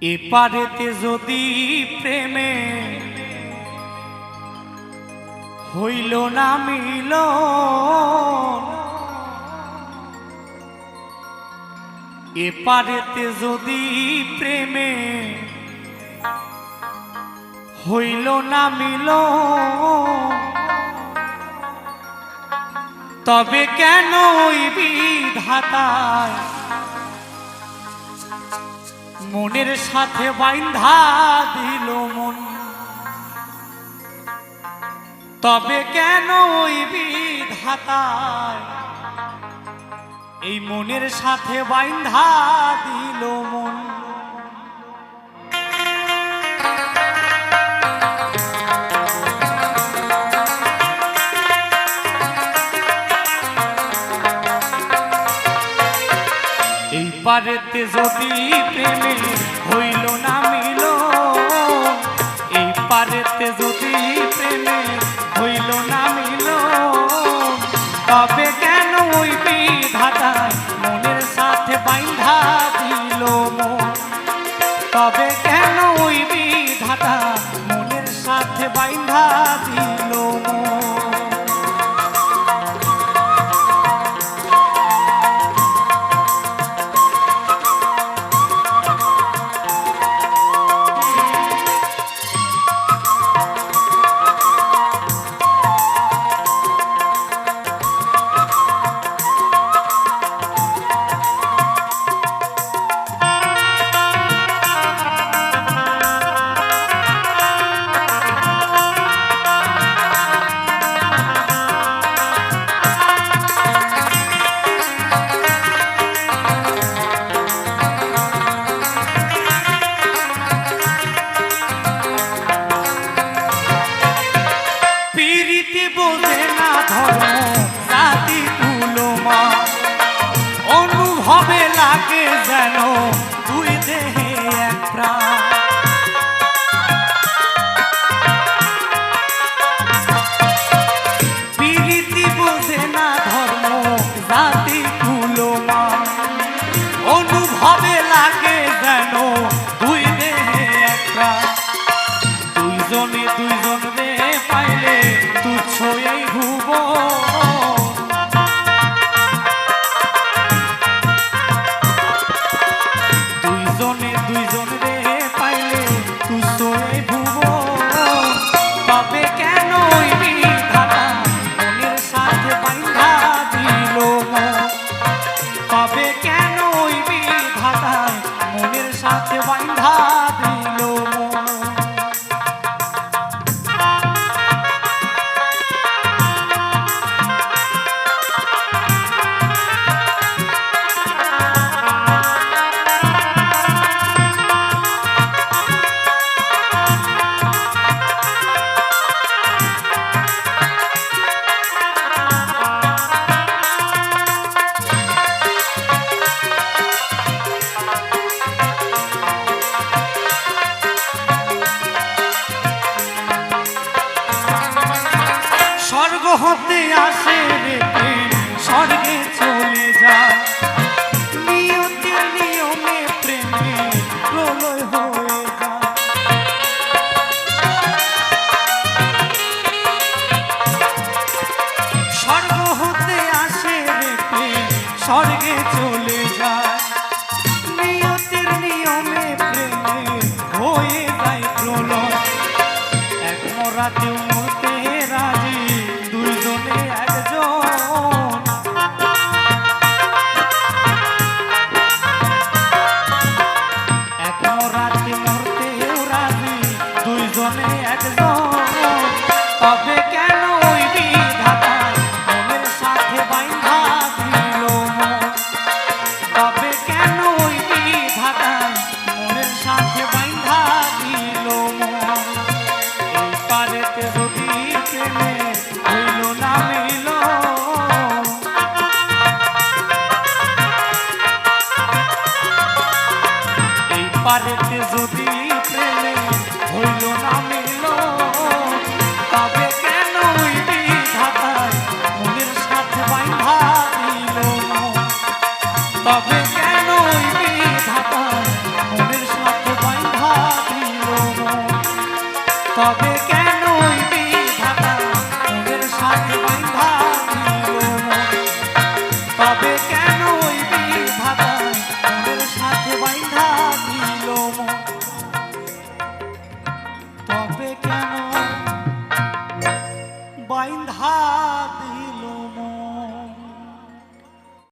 এপারেতে যদি প্রেমে হইল না মিল, এপারেতে যদি প্রেমে হইল না মিল, তবে কেন ওই বিধাতায় মনের সাথে বাইন্ধা দিল মন? তবে কেন ওই বিধাতায় এই মনের সাথে বাইন্ধা দিল মন? এই পারেতে যদি প্রেমে হইল না মিল, এই পারেতে যদি প্রেমে হইল না মিল, তবে কেন ওই বিধাতায় মনের সাথে বাইন্ধা দিল মন? তবে কেন ওই বিধাতা মনের সাথে বাইন্ধা দিল মন? অনুভবে লাগে যেন দুই দেহে এক প্রাণ, প্রীতি বোঝে না ধর্ম জাতি কুলমান। অনুভবে লাগে যেন দুই দেহে এক প্রাণ, দুইজনে দুইজন রে পাইলে তুচ্ছ এই ভুবন। তবে কেন ওই বিধাতা মনের সাথে বাইন্ধা দিল মন? তবে কেন ওই বিধাতা মনের সাথে বাইন্ধা দিল মন? স্বর্গ হতে আসে রে প্রেম, স্বর্গে চলে যায়, নিয়তির নিয়মে প্রেমে প্রলয় হয়ে যায়। স্বর্গ হতে আসে রে প্রেম, স্বর্গে চলে যায়, নিয়তির নিয়মে প্রেমে হয়ে যায় প্রলয়। এক মরাতেও মরতে রাজি দুইজনে একজন, এক মরাতে মরতেও রাজি দুইজনে একজন। তবে কেন ওই বিধাতা মনের সাথে বাইন্ধা দিল মন? তবে কেন ওই বিধাতা মনের সাথে বাইন্ধা দিল মন? এই পারেতে যদি প্রেমে হইল না মিল, এই পারেতে যদি প্রেমে হইল না মিল, তবে কেন ওই বিধাতায় মনের সাথে বাইন্ধা দিল মন? তবে কেন ওই বিধাতায় মনের সাথে তবে